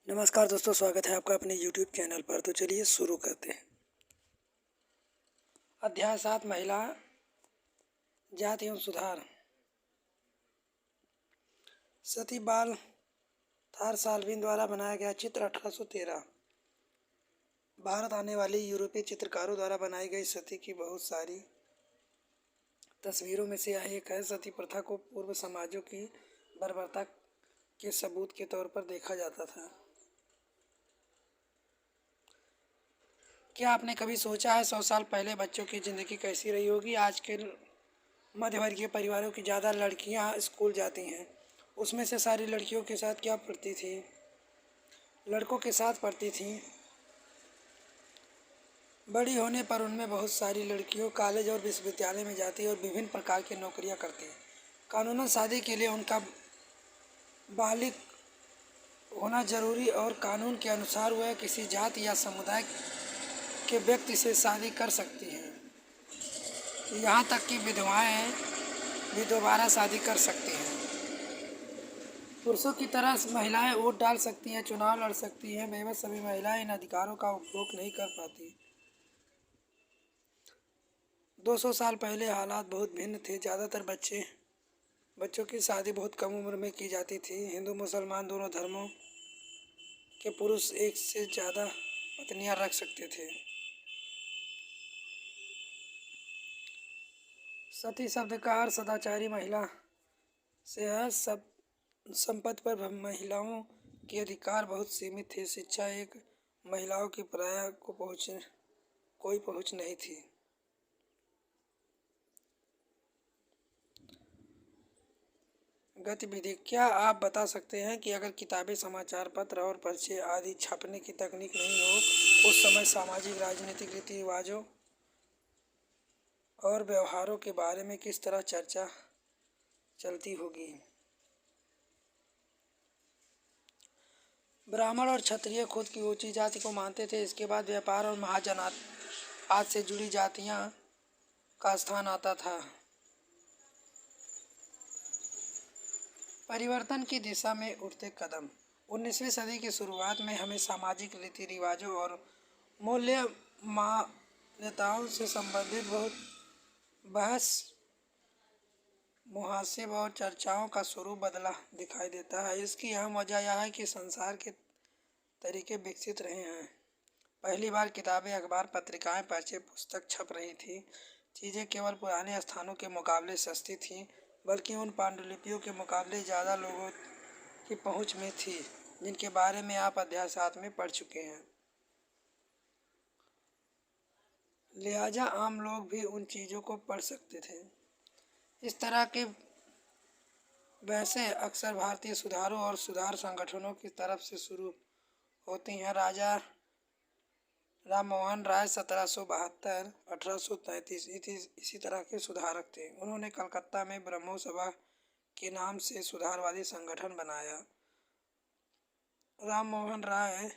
नमस्कार दोस्तों, स्वागत है आपका अपने YouTube चैनल पर। तो चलिए शुरू करते हैं। अध्याय 7, महिला जाति एवं सुधार। सती बाल थार साल्विन द्वारा बनाया गया चित्र 1813। भारत आने वाली यूरोपीय चित्रकारों द्वारा बनाई गई सती की बहुत सारी तस्वीरों में से यह एक है। सती प्रथा को पूर्व समाजों की बर्बरता के सबूत के तौर पर देखा जाता था। क्या आपने कभी सोचा है 100 साल पहले बच्चों की ज़िंदगी कैसी रही होगी? आज के मध्यवर्गीय परिवारों की ज़्यादा लड़कियां स्कूल जाती हैं। उसमें से सारी लड़कियों के साथ क्या पढ़ती थी? लड़कों के साथ पढ़ती थीं। बड़ी होने पर उनमें बहुत सारी लड़कियों कॉलेज और विश्वविद्यालय में जाती और विभिन्न प्रकार की नौकरियां करती। कानूनन शादी के लिए उनका बालिग होना जरूरी और कानून के अनुसार वह किसी जाति या समुदाय के व्यक्ति से शादी कर सकती हैं। यहाँ तक कि विधवाएं भी दोबारा शादी कर सकती हैं। पुरुषों की तरह महिलाएं वोट डाल सकती हैं, चुनाव लड़ सकती हैं। बेबस सभी महिलाएं इन अधिकारों का उपभोग नहीं कर पाती। 200 साल पहले हालात बहुत भिन्न थे। ज़्यादातर बच्चों की शादी बहुत कम उम्र में की जाती थी। हिंदू मुसलमान दोनों धर्मों के पुरुष एक से ज़्यादा पत्नियां रख सकते थे। सती शब्द का अर्थ सदाचारी महिला से है। सब संपत्ति पर महिलाओं के अधिकार बहुत सीमित थे। शिक्षा एक महिलाओं की प्राय को कोई पहुंच नहीं थी। गतिविधि। क्या आप बता सकते हैं कि अगर किताबें, समाचार पत्र और पर्चे आदि छपने की तकनीक नहीं हो, उस समय सामाजिक राजनीतिक रीति रिवाजों और व्यवहारों के बारे में किस तरह चर्चा चलती होगी? ब्राह्मण और क्षत्रिय खुद की ऊंची जाति को मानते थे। इसके बाद व्यापार और महाजनात आज से जुड़ी जातियां का स्थान आता था। परिवर्तन की दिशा में उठते कदम। 19वीं सदी की शुरुआत में हमें सामाजिक रीति रिवाजों और मूल्य मान्यताओं से संबंधित बहुत बहस, मुहासिब और चर्चाओं का स्वरूप बदला दिखाई देता है। इसकी अहम वजह यह है कि संसार के तरीके विकसित रहे हैं। पहली बार किताबें, अखबार, पत्रिकाएं, पर्चे, पुस्तक छप रही थी। चीज़ें केवल पुराने स्थानों के मुकाबले सस्ती थीं, बल्कि उन पांडुलिपियों के मुकाबले ज़्यादा लोगों की पहुंच में थी, जिनके बारे में आप अध्याय 7 में पढ़ चुके हैं। लिहाजा आम लोग भी उन चीज़ों को पढ़ सकते थे। इस तरह के बहसें अक्सर भारतीय सुधारों और सुधार संगठनों की तरफ से शुरू होती हैं। राजा राम मोहन राय 1772 1833 इसी तरह के सुधारक थे। उन्होंने कलकत्ता में ब्रह्मो सभा के नाम से सुधारवादी संगठन बनाया। राम मोहन राय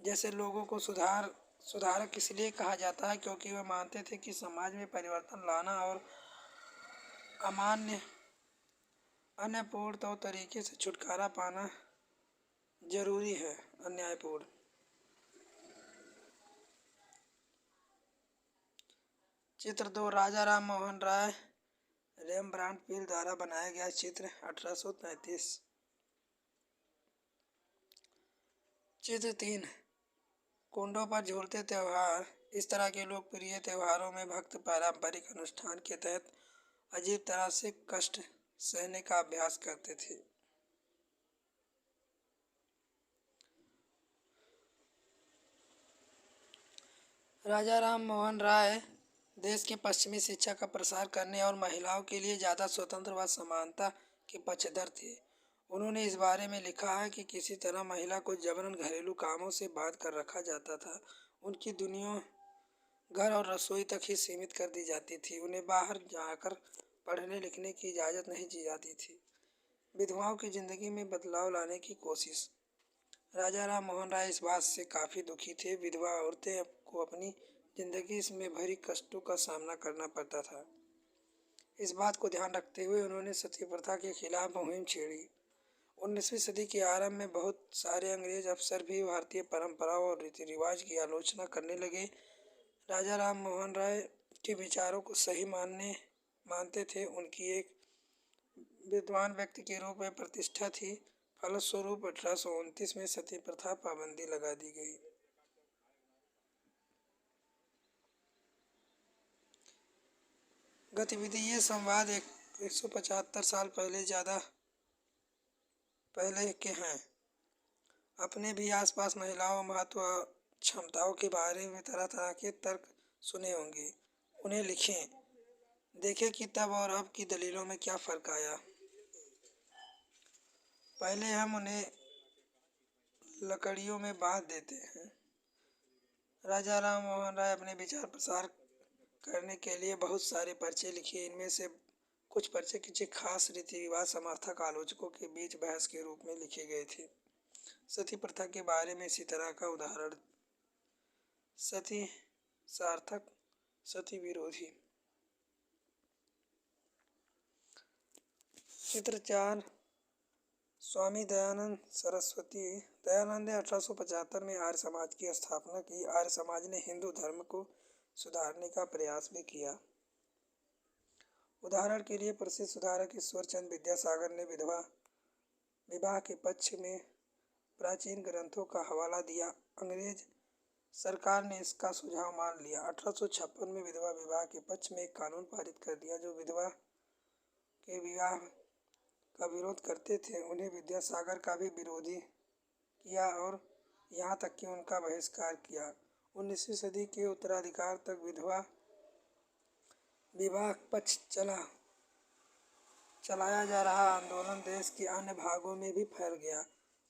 जैसे लोगों को सुधारक इसलिए कहा जाता है क्योंकि वे मानते थे कि समाज में परिवर्तन लाना और अन्यायपूर्ण तौर तरीके से छुटकारा पाना जरूरी है। अन्यायपूर्ण। चित्र 2, राजा राम मोहन राय रेमब्रांड पील द्वारा बनाया गया चित्र 1833। चित्र 3, कुंडों पर झूलते त्यौहार। इस तरह के लोकप्रिय त्योहारों में भक्त पारंपरिक अनुष्ठान के तहत अजीब तरह से कष्ट सहने का अभ्यास करते थे। राजा राम मोहन राय देश के पश्चिमी शिक्षा का प्रसार करने और महिलाओं के लिए ज़्यादा स्वतंत्र व समानता के पक्षधर थे। उन्होंने इस बारे में लिखा है कि किसी तरह महिला को जबरन घरेलू कामों से बांध कर रखा जाता था। उनकी दुनिया घर और रसोई तक ही सीमित कर दी जाती थी। उन्हें बाहर जाकर पढ़ने लिखने की इजाज़त नहीं दी जाती थी। विधवाओं की ज़िंदगी में बदलाव लाने की कोशिश। राजा राम मोहन राय इस बात से काफ़ी दुखी थे। विधवा औरतें को अपनी ज़िंदगी में भरी कष्टों का सामना करना पड़ता था। इस बात को ध्यान रखते हुए उन्होंने सती प्रथा के खिलाफ मुहिम छेड़ी। 19वीं सदी के आरंभ में बहुत सारे अंग्रेज अफसर भी भारतीय परंपराओं और रीति रिवाज की आलोचना करने लगे। राजा राम मोहन राय के विचारों को सही मानते थे। उनकी एक विद्वान व्यक्ति के रूप में प्रतिष्ठा थी। फलस्वरूप 1829 में सती प्रथा पाबंदी लगा दी गई। गतिविधि ये संवाद 175 साल पहले के हैं। अपने भी आसपास महिलाओं महत्व क्षमताओं के बारे में तरह तरह के तर्क सुने होंगे। उन्हें लिखें, देखें कि तब और अब की दलीलों में क्या फ़र्क आया। पहले हम उन्हें लकड़ियों में बांध देते हैं। राजा राम मोहन राय अपने विचार प्रसार करने के लिए बहुत सारे पर्चे लिखे। इनमें से कुछ पर्चे किसी खास रीति रिवाज समर्थक आलोचकों के बीच बहस के रूप में लिखे गए थे। सती प्रथा के बारे में इसी तरह का उदाहरण: सती सार्थक, सती विरोधी। चित्र 4, स्वामी दयानंद सरस्वती। दयानंद ने 1875 में आर्य समाज की स्थापना की। आर्य समाज ने हिंदू धर्म को सुधारने का प्रयास भी किया। उदाहरण के लिए प्रसिद्ध सुधारक ईश्वरचंद विद्यासागर ने विधवा विवाह के पक्ष में प्राचीन ग्रंथों का हवाला दिया। अंग्रेज सरकार ने इसका सुझाव मान लिया। 1856 में विधवा विवाह के पक्ष में एक कानून पारित कर दिया। जो विधवा के विवाह का विरोध करते थे उन्हें विद्यासागर का भी विरोधी किया और यहाँ तक कि उनका बहिष्कार किया। 19वीं सदी के उत्तराधिकार तक विधवा विवाह पक्ष चलाया जा रहा आंदोलन देश के अन्य भागों में भी फैल गया।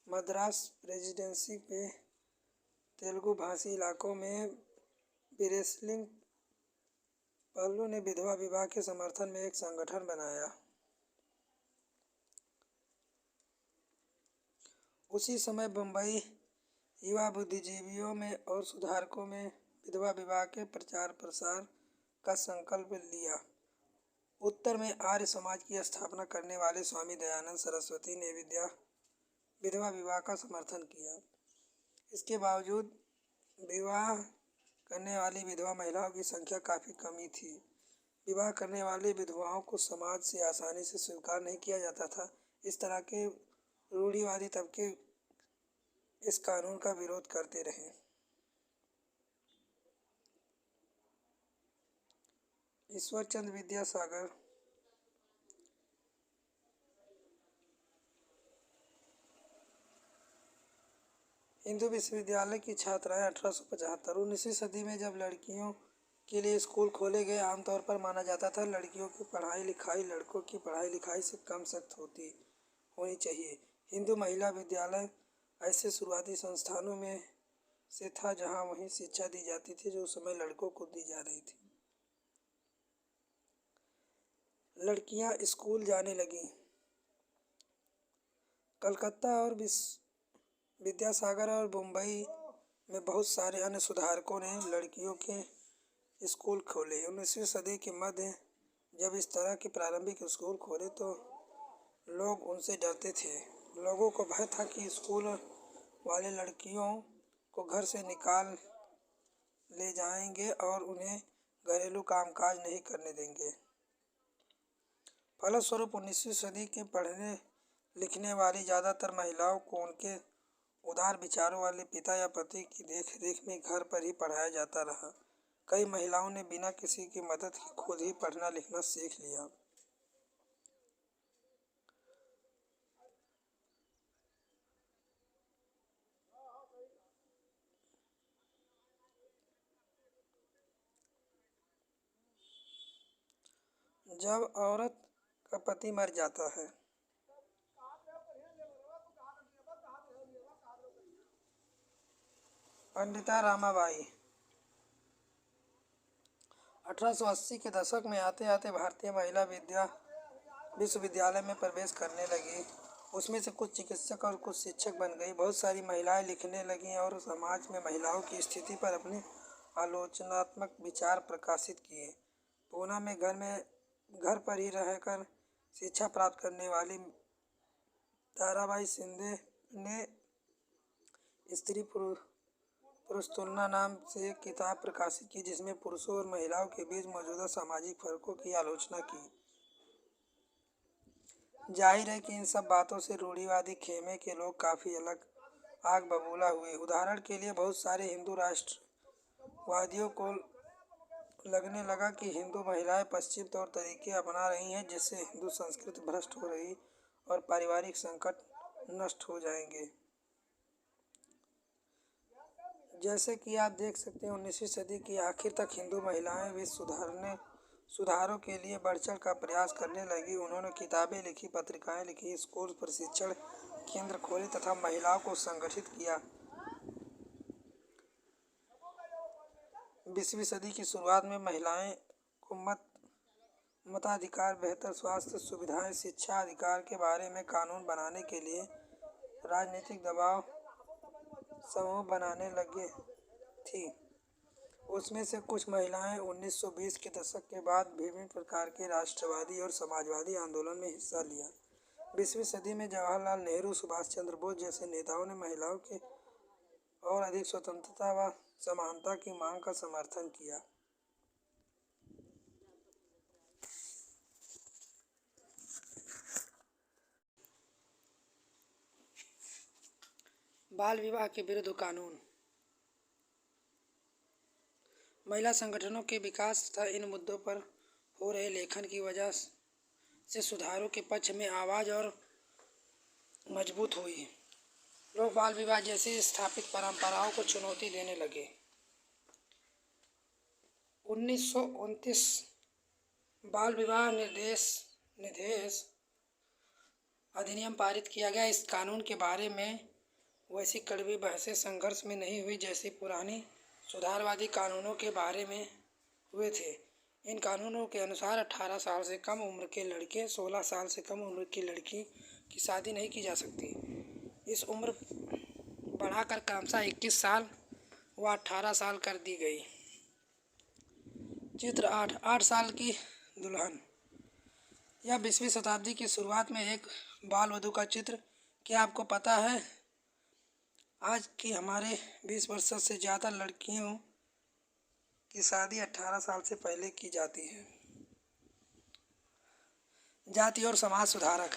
मद्रास प्रेसिडेंसी में तेलुगु भाषी इलाकों में बिरेस्लिंग पल्लू ने विधवा विवाह के समर्थन में एक संगठन बनाया। उसी समय बम्बई युवा बुद्धिजीवियों में और सुधारकों में विधवा विवाह के प्रचार प्रसार का संकल्प लिया। उत्तर में आर्य समाज की स्थापना करने वाले स्वामी दयानंद सरस्वती ने विधवा विवाह का समर्थन किया। इसके बावजूद विवाह करने वाली विधवा महिलाओं की संख्या काफ़ी कमी थी। विवाह करने वाली विधवाओं को समाज से आसानी से स्वीकार नहीं किया जाता था। इस तरह के रूढ़िवादी तबके इस कानून का विरोध करते रहे। ईश्वरचंद विद्यासागर हिंदू विश्वविद्यालय की छात्राएं 1875। 19वीं सदी में जब लड़कियों के लिए स्कूल खोले गए, आमतौर पर माना जाता था लड़कियों की पढ़ाई लिखाई लड़कों की पढ़ाई लिखाई से कम सख्त होनी चाहिए। हिंदू महिला विद्यालय ऐसे शुरुआती संस्थानों में से था जहां वही शिक्षा दी जाती थी जो उस समय लड़कों को दी जा रही थी। लड़कियां स्कूल जाने लगीं। कलकत्ता और विद्यासागर और मुंबई में बहुत सारे अन्य सुधारकों ने लड़कियों के स्कूल खोले। 19वीं सदी के मध्य जब इस तरह के प्रारंभिक स्कूल खोले तो लोग उनसे डरते थे। लोगों को भय था कि स्कूल वाले लड़कियों को घर से निकाल ले जाएंगे और उन्हें घरेलू कामकाज नहीं करने देंगे। फलस्वरूप 19वीं सदी के पढ़ने लिखने वाली ज़्यादातर महिलाओं को उनके उदार विचारों वाले पिता या पति की देखरेख में घर पर ही पढ़ाया जाता रहा। कई महिलाओं ने बिना किसी की मदद के खुद ही पढ़ना लिखना सीख लिया। जब औरत का पति मर जाता है। पंडिता रामाबाई 1880 के दशक में आते आते भारतीय महिला विश्वविद्यालय में प्रवेश करने लगी। उसमें से कुछ चिकित्सक और कुछ शिक्षक बन गई। बहुत सारी महिलाएं लिखने लगीं और समाज में महिलाओं की स्थिति पर अपने आलोचनात्मक विचार प्रकाशित किए। पूना में घर पर ही रहकर शिक्षा प्राप्त करने वाली ताराबाई शिंदे ने स्त्री पुरुष तुलना नाम से एक किताब प्रकाशित की, जिसमें पुरुषों और महिलाओं के बीच मौजूदा सामाजिक फर्कों की आलोचना की। जाहिर है कि इन सब बातों से रूढ़िवादी खेमे के लोग काफ़ी अलग आग बबूला हुए। उदाहरण के लिए बहुत सारे हिंदू राष्ट्रवादियों को लगने लगा कि हिंदू महिलाएं पश्चिम तौर तरीके अपना रही हैं, जिससे हिंदू संस्कृति भ्रष्ट हो रही और पारिवारिक संकट नष्ट हो जाएंगे। जैसे कि आप देख सकते हैं, 19वीं सदी की आखिर तक हिंदू महिलाएं भी सुधारों के लिए बढ़-चढ़ का प्रयास करने लगी। उन्होंने किताबें लिखी, पत्रिकाएं लिखी, स्कूल, प्रशिक्षण केंद्र खोले तथा महिलाओं को संगठित किया। 20वीं सदी की शुरुआत में महिलाएं को मताधिकार, बेहतर स्वास्थ्य सुविधाएं, शिक्षा अधिकार के बारे में कानून बनाने के लिए राजनीतिक दबाव समूह बनाने लगी थी। उसमें से कुछ महिलाएं 1920 के दशक के बाद विभिन्न प्रकार के राष्ट्रवादी और समाजवादी आंदोलन में हिस्सा लिया। 20वीं सदी में जवाहरलाल नेहरू, सुभाष चंद्र बोस जैसे नेताओं ने महिलाओं के और अधिक स्वतंत्रता व समानता की मांग का समर्थन किया। बाल विवाह के विरुद्ध कानून। महिला संगठनों के विकास तथा इन मुद्दों पर हो रहे लेखन की वजह से सुधारों के पक्ष में आवाज़ और मजबूत हुई। लोग बाल विवाह जैसी स्थापित परंपराओं को चुनौती देने लगे। 1929 बाल विवाह निषेध अधिनियम पारित किया गया। इस कानून के बारे में वैसी कड़वी बहसें संघर्ष में नहीं हुई जैसी पुरानी सुधारवादी कानूनों के बारे में हुए थे। इन कानूनों के अनुसार 18 साल से कम उम्र के लड़के, 16 साल से कम उम्र की लड़की की शादी नहीं की जा सकती। इस उम्र बढ़ाकर क्रमशः 21 साल व 18 साल कर दी गई। चित्र 8 साल की दुल्हन। यह 20वीं शताब्दी की शुरुआत में एक बाल वधू का चित्र। क्या आपको पता है आज की हमारे 20 वर्ष से ज़्यादा लड़कियों की शादी 18 साल से पहले की जाती है। जाति और समाज सुधारक।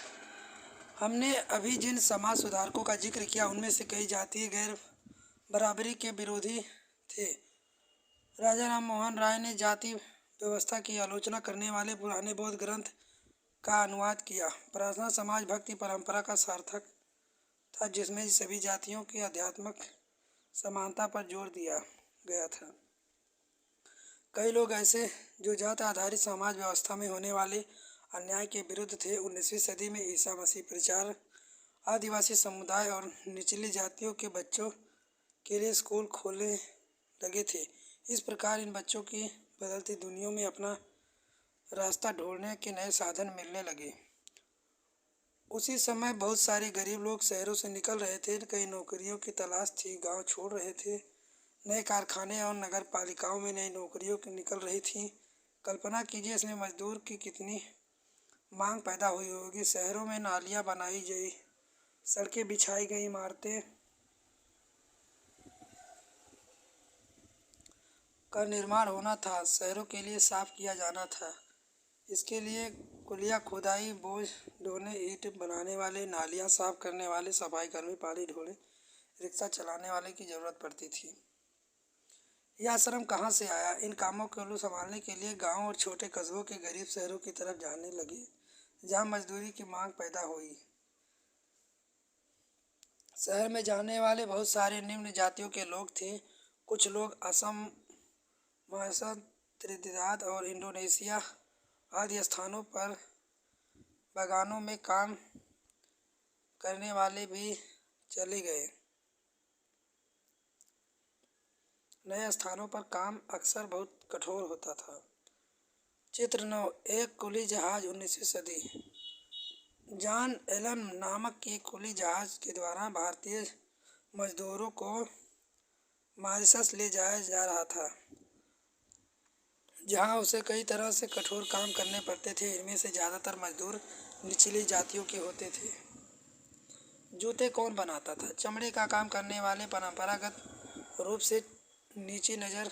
हमने अभी जिन समाज सुधारकों का जिक्र किया, उनमें से कई जातीय गैर बराबरी के विरोधी थे। राजा राम मोहन राय ने जाति व्यवस्था की आलोचना करने वाले पुराने बौद्ध ग्रंथ का अनुवाद किया। प्रार्थना समाज भक्ति परंपरा का सार्थक था, जिसमें सभी जातियों की आध्यात्मिक समानता पर जोर दिया गया था। कई लोग ऐसे जो जात आधारित समाज व्यवस्था में होने वाले अन्याय के विरुद्ध थे। 19वीं सदी में ईसा मसीह प्रचार आदिवासी समुदाय और निचली जातियों के बच्चों के लिए स्कूल खोलने लगे थे। इस प्रकार इन बच्चों की बदलती दुनिया में अपना रास्ता ढूंढने के नए साधन मिलने लगे। उसी समय बहुत सारे गरीब लोग शहरों से निकल रहे थे। कई नौकरियों की तलाश थी, गांव छोड़ रहे थे। नए कारखाने और नगर पालिकाओं में नई नौकरियों की निकल रही थी। कल्पना कीजिए इसमें मजदूर की कितनी मांग पैदा हुई होगी। शहरों में नालियां बनाई गई, सड़कें बिछाई गई, इमारतें का निर्माण होना था, शहरों के लिए साफ किया जाना था। इसके लिए कुलिया खुदाई, बोझ ढोने, ईंट बनाने वाले, नालियां साफ करने वाले, सफाई कर्मी, पानी ढोने, रिक्शा चलाने वाले की ज़रूरत पड़ती थी। यह श्रम कहाँ से आया? इन कामों को संभालने के लिए गांव और छोटे कस्बों के गरीब शहरों की तरफ जाने लगे, जहां मजदूरी की मांग पैदा हुई। शहर में जाने वाले बहुत सारे निम्न जातियों के लोग थे। कुछ लोग असम, महेशा, त्रिनिदाद और इंडोनेशिया आदि स्थानों पर बागानों में काम करने वाले भी चले गए। नए स्थानों पर काम अक्सर बहुत कठोर होता था। चित्र 9 एक कुली जहाज। 19वीं सदी। जॉन एलन नामक एक कुली जहाज के द्वारा भारतीय मजदूरों को मॉरिशस ले जाया जा रहा था, जहां उसे कई तरह से कठोर काम करने पड़ते थे। इनमें से ज़्यादातर मजदूर निचली जातियों के होते थे। जूते कौन बनाता था? चमड़े का काम करने वाले परंपरागत रूप से नीची नज़र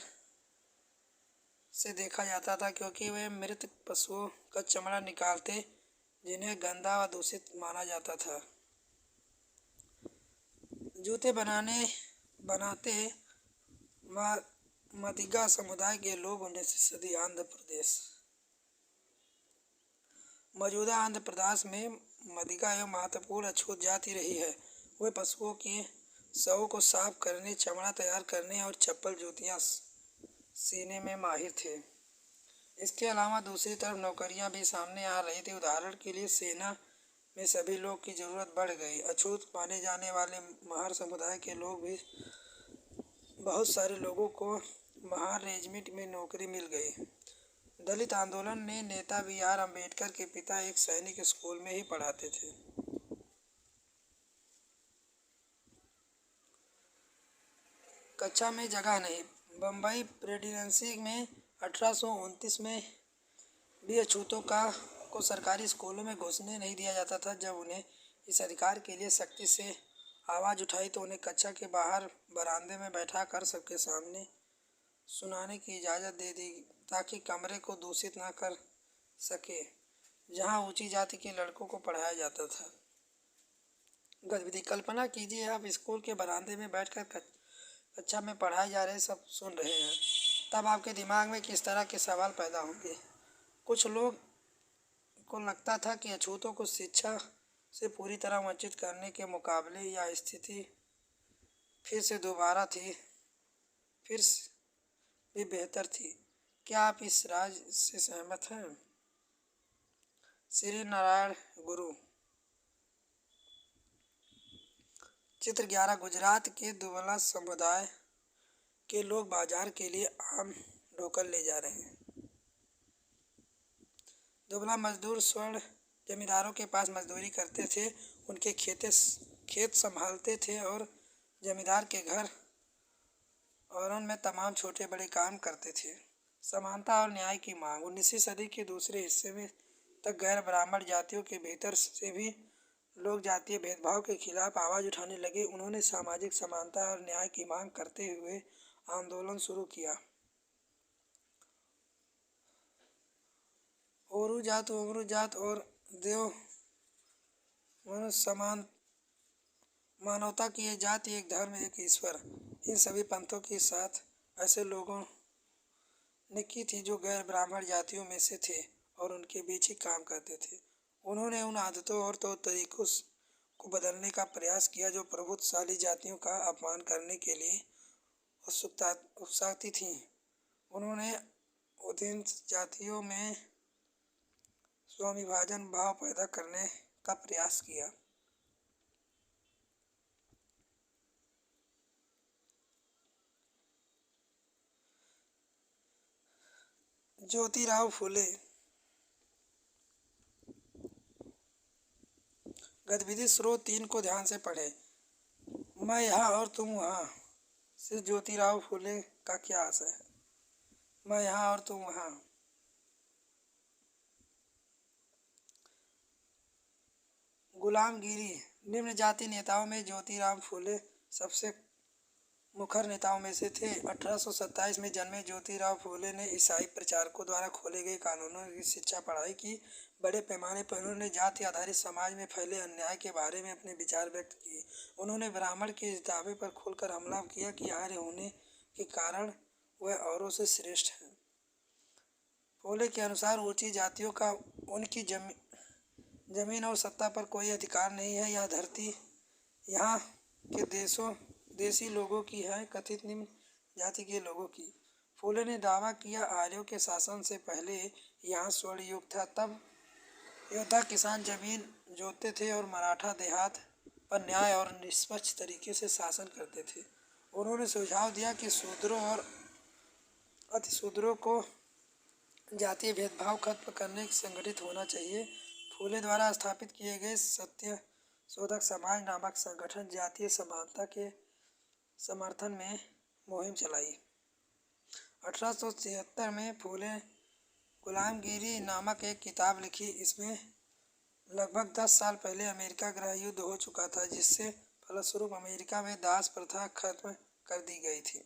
से देखा जाता था, क्योंकि वे मृत पशुओं का चमड़ा निकालते जिन्हें गंदा व दूषित माना जाता था। जूते बनाते मदिगा समुदाय के लोग 19वीं सदी आंध्र प्रदेश। मौजूदा आंध्र प्रदेश में मदिगा एवं महत्वपूर्ण अछूत जाति रही है। वे पशुओं के शवों को साफ करने, चमड़ा तैयार करने और चप्पल जूतियां सीने में माहिर थे। इसके अलावा दूसरी तरफ नौकरियां भी सामने आ रही थी। उदाहरण के लिए सेना में सभी लोग की ज़रूरत बढ़ गई। अछूत माने जाने वाले महार समुदाय के लोग भी बहुत सारे लोगों को महार रेजिमेंट में नौकरी मिल गई। दलित आंदोलन ने नेता BR अम्बेडकर के पिता एक सैनिक स्कूल में ही पढ़ाते थे। कक्षा में जगह नहीं। बम्बई प्रेसिडेंसी में 1829 में भी अछूतों को सरकारी स्कूलों में घुसने नहीं दिया जाता था। जब उन्हें इस अधिकार के लिए सख्ती से आवाज़ उठाई तो उन्हें कक्षा के बाहर बरामदे में बैठा कर सबके सामने सुनाने की इजाज़त दे दी, ताकि कमरे को दूषित ना कर सके जहां ऊंची जाति के लड़कों को पढ़ाया जाता था। गतिविधि: कल्पना कीजिए आप स्कूल के बरामदे में बैठकर कक्षा में पढ़ाए जा रहे सब सुन रहे हैं। तब आपके दिमाग में किस तरह के सवाल पैदा होंगे? कुछ लोग को लगता था कि अछूतों को शिक्षा से पूरी तरह वंचित करने के मुकाबले यह स्थिति फिर भी बेहतर थी। क्या आप इस राय से सहमत हैं? श्री नारायण गुरु। चित्र 11। गुजरात के दुबला समुदाय के लोग बाजार के लिए आम ढोकर ले जा रहे हैं। दुबला मजदूर स्वर्ण जमींदारों के पास मजदूरी करते थे, उनके खेत संभालते थे और जमींदार के घर और उनमें तमाम छोटे बड़े काम करते थे। समानता और न्याय की मांग। 19वीं सदी के दूसरे हिस्से में तक गैर ब्राह्मण जातियों के भीतर से भी लोग जातीय भेदभाव के खिलाफ आवाज़ उठाने लगे। उन्होंने सामाजिक समानता और न्याय की मांग करते हुए आंदोलन शुरू किया। ओरू जात और देव मनुष्य समान, मानवता की ये जाति, एक धर्म, एक ईश्वर, इन सभी पंथों के साथ ऐसे लोगों ने की थी जो गैर ब्राह्मण जातियों में से थे और उनके बीच ही काम करते थे। उन्होंने उन आदतों और तौर तरीकों को बदलने का प्रयास किया जो प्रभुत्वशाली जातियों का अपमान करने के लिए उकसाती थीं। उन्होंने उदीन जातियों में स्वाभिभाजन भाव पैदा करने का प्रयास किया। ज्योतिराव फूले। गतिविधि: स्रोत 3 को ध्यान से पढ़ें। मैं यहाँ और तुम वहाँ से ज्योतिराव फूले का क्या आशय है? मैं यहाँ और तुम वहाँ। गुलामगिरी। निम्न जाति नेताओं में ज्योतिराव फूले सबसे मुखर नेताओं में से थे। 1827 में जन्मे ज्योतिराव फूले ने ईसाई प्रचारकों द्वारा खोले गए कानूनों की शिक्षा पढ़ाई की। बड़े पैमाने पर उन्होंने जाति आधारित समाज में फैले अन्याय के बारे में अपने विचार व्यक्त किए। उन्होंने ब्राह्मण के इस दावे पर खुलकर हमला किया कि आर्य होने के कारण वह औरों से श्रेष्ठ है। फूले के अनुसार ऊंची जातियों का उनकी जमीन और सत्ता पर कोई अधिकार नहीं है। यह धरती यहाँ के देसी लोगों की है, कथित निम्न जाति के लोगों की। फूले ने दावा किया आर्यों के शासन से पहले यहाँ स्वर्ण युग था। तब योद्धा किसान जमीन जोतते थे और मराठा देहात पर न्याय और निष्पक्ष तरीके से शासन करते थे। उन्होंने सुझाव दिया कि शूद्रों और अतिशूद्रों को जातीय भेदभाव खत्म करने संगठित होना चाहिए। फूले द्वारा स्थापित किए गए सत्य शोधक समाज नामक संगठन जातीय समानता के समर्थन में मुहिम चलाई। 1876 में फूले गुलामगिरी नामक एक किताब लिखी। इसमें लगभग 10 साल पहले अमेरिका गृह युद्ध हो चुका था, जिससे फलस्वरूप अमेरिका में दास प्रथा खत्म कर दी गई थी।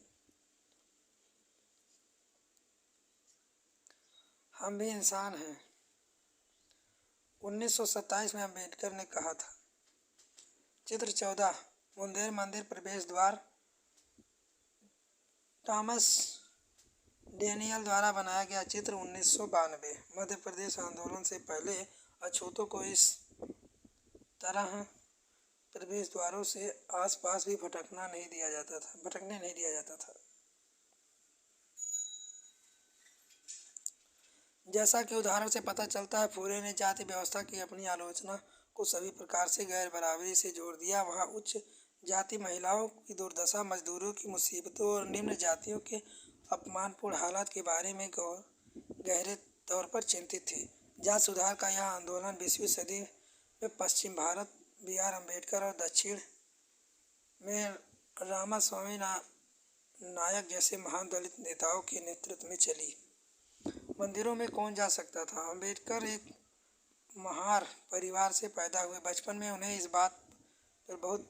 हम भी इंसान हैं। 1927 में अम्बेडकर ने कहा था। चित्र 14 मुंदेर मंदिर प्रवेश द्वार थॉमस डेनियल द्वारा बनाया गया चित्र 1992। मध्य प्रदेश आंदोलन से पहले अछूतों को इस तरह प्रवेश द्वारों से आसपास भी भटकने नहीं दिया जाता था। जैसा कि उदाहरण से पता चलता है, फूले ने जाति व्यवस्था की अपनी आलोचना को सभी प्रकार से गैर बराबरी से जोड़ दिया। वहाँ उच्च जाति महिलाओं की दुर्दशा, मजदूरों की मुसीबतों और निम्न जातियों के अपमानपूर्ण हालात के बारे में गहरे तौर पर चिंतित थे। जाति सुधार का यह आंदोलन 20वीं सदी में पश्चिम भारत, बी आर अम्बेडकर और दक्षिण में रामास्वामी नायक जैसे महान दलित नेताओं के नेतृत्व में चली। मंदिरों में कौन जा सकता था? अम्बेडकर एक महार परिवार से पैदा हुए। बचपन में उन्हें इस बात पर बहुत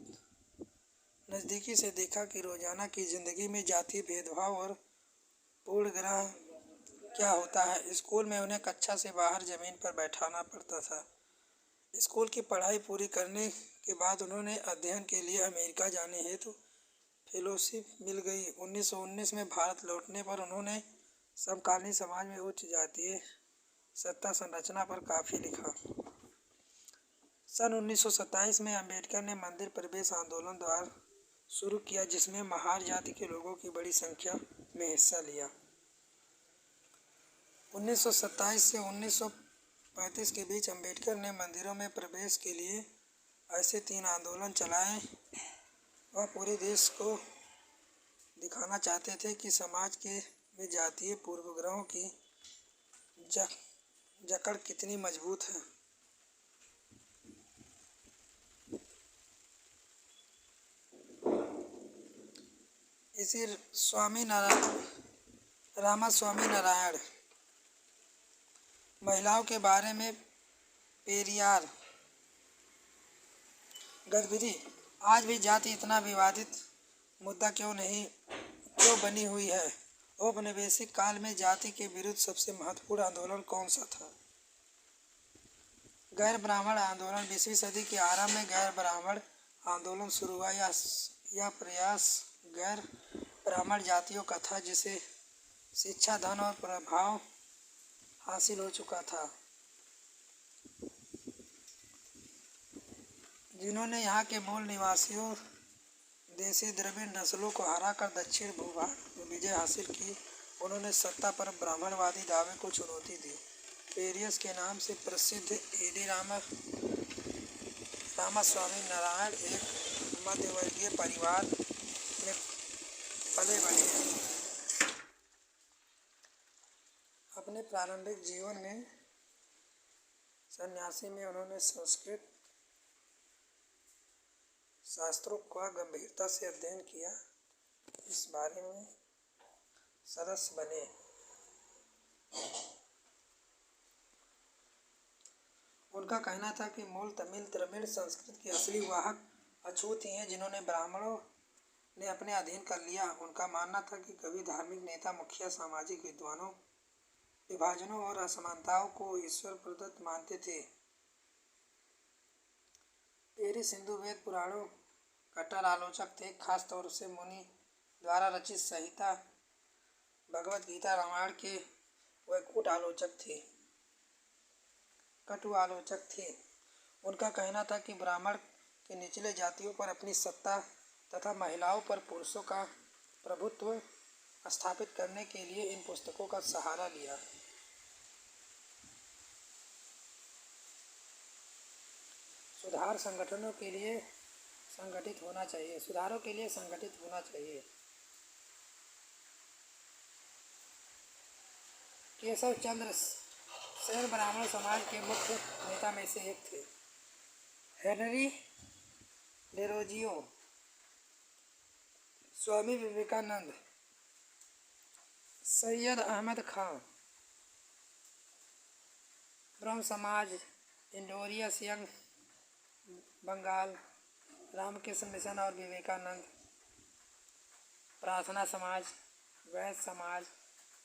नज़दीकी से देखा कि रोजाना की जिंदगी में जातीय भेदभाव और पूर्णग्रह क्या होता है। स्कूल में उन्हें कक्षा से बाहर जमीन पर बैठाना पड़ता था। स्कूल की पढ़ाई पूरी करने के बाद उन्होंने अध्ययन के लिए अमेरिका जाने हेतु फेलोशिप मिल गई। 1919 में भारत लौटने पर उन्होंने समकालीन समाज में उच्च जातीय सत्ता संरचना पर काफ़ी लिखा। सन 1927 में अम्बेडकर ने मंदिर प्रवेश आंदोलन द्वारा शुरू किया, जिसमें महार जाति के लोगों की बड़ी संख्या में हिस्सा लिया। 1927 से 1935 के बीच अम्बेडकर ने मंदिरों में प्रवेश के लिए ऐसे 3 आंदोलन चलाए। वह पूरे देश को दिखाना चाहते थे कि समाज के में जातीय पूर्वग्रहों की जकड़ कितनी मजबूत है। इसी रामास्वामी नारायण महिलाओं के बारे में पेरियार गतिविधि। आज भी जाति इतना विवादित मुद्दा क्यों बनी हुई है? औपनिवेशिक काल में जाति के विरुद्ध सबसे महत्वपूर्ण आंदोलन कौन सा था? गैर ब्राह्मण आंदोलन। 20वीं सदी के आरंभ में गैर ब्राह्मण आंदोलन शुरू हुआ। यह प्रयास गैर ब्राह्मण जातियों का था, जिसे शिक्षा, धन और प्रभाव हासिल हो चुका था, जिन्होंने यहाँ के मूल निवासियों देसी द्रविड़ नस्लों को हराकर दक्षिण भूभाग में विजय हासिल की। उन्होंने सत्ता पर ब्राह्मणवादी दावे को चुनौती दी। पेरियस के नाम से प्रसिद्ध एडी रामास्वामी नारायण एक मध्यवर्गीय परिवार में पले बढ़े। अपने प्रारंभिक जीवन में सन्यासी में उन्होंने संस्कृत शास्त्रों का गंभीरता से अध्ययन किया। इस बारे में सदस्य बने। उनका कहना था कि मूल तमिल द्रविड़ संस्कृत के असली वाहक अछूत ही हैं, जिन्होंने ब्राह्मणों ने अपने अधीन कर लिया। उनका मानना था कि कवि, धार्मिक नेता, मुखिया सामाजिक विद्वानों विभाजनों और असमानताओं को ईश्वर प्रदत्त मानते थे। पेरिस हिंदू वेद पुराणों कट्टर आलोचक थे। खास तौर से मुनि द्वारा रचित संहिता, भगवत गीता, रामायण के वह कटु आलोचक थे। उनका कहना था कि ब्राह्मण के निचले जातियों पर अपनी सत्ता तथा महिलाओं पर पुरुषों का प्रभुत्व स्थापित करने के लिए इन पुस्तकों का सहारा लिया। सुधारों के लिए संगठित होना चाहिए। केशव चंद्र सेन ब्राह्मण समाज के मुख्य नेता में से एक थे। हेनरी डेरोजियो, स्वामी विवेकानंद, सैयद अहमद खां ब्रह्म समाज इंडोरियस यंग बंगाल, रामकृष्ण मिशन और विवेकानंद, प्रार्थना समाज, वैश्य समाज,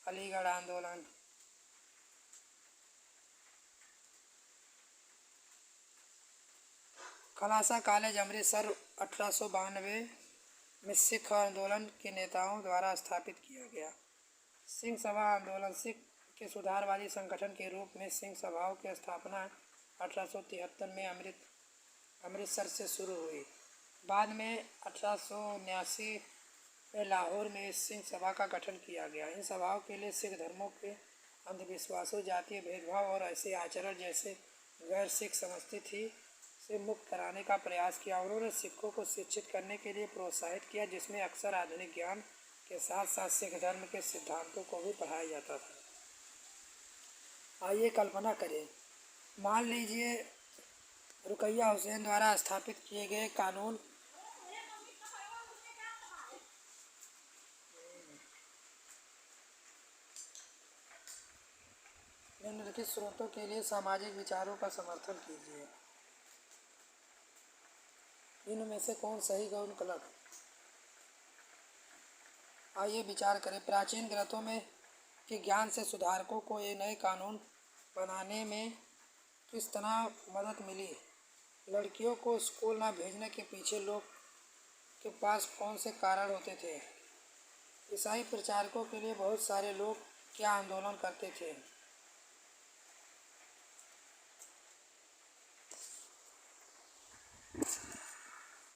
अलीगढ़ आंदोलन। खालसा कॉलेज अमृतसर 1892 में सिख आंदोलन के नेताओं द्वारा स्थापित किया गया। सिंह सभा आंदोलन सिख के सुधारवादी संगठन के रूप में सिंह सभाओं की स्थापना 1873 में अमृतसर से शुरू हुई। बाद में 1879 में लाहौर में सिंह सभा का गठन किया गया। इन सभाओं के लिए सिख धर्मों के अंधविश्वासों, जातीय भेदभाव और ऐसे आचरण जैसे गैर सिख समझती थी से मुक्त कराने का प्रयास किया। उन्होंने सिखों को शिक्षित करने के लिए प्रोत्साहित किया, जिसमें अक्सर आधुनिक ज्ञान के साथ साथ सिख धर्म के सिद्धांतों को भी पढ़ाया जाता था। आइए कल्पना करें, मान लीजिए रुकैया हुसैन द्वारा स्थापित किए गए कानून निम्नलिखित स्रोतों के लिए सामाजिक विचारों का समर्थन कीजिए। इनमें से कौन सही कौन गलत? आइए विचार करें। प्राचीन ग्रंथों में के ज्ञान से सुधारकों को ये नए कानून बनाने में किस तरह मदद मिली? लड़कियों को स्कूल ना भेजने के पीछे लोग के पास कौन से कारण होते थे? ईसाई प्रचारकों के लिए बहुत सारे लोग क्या आंदोलन करते थे?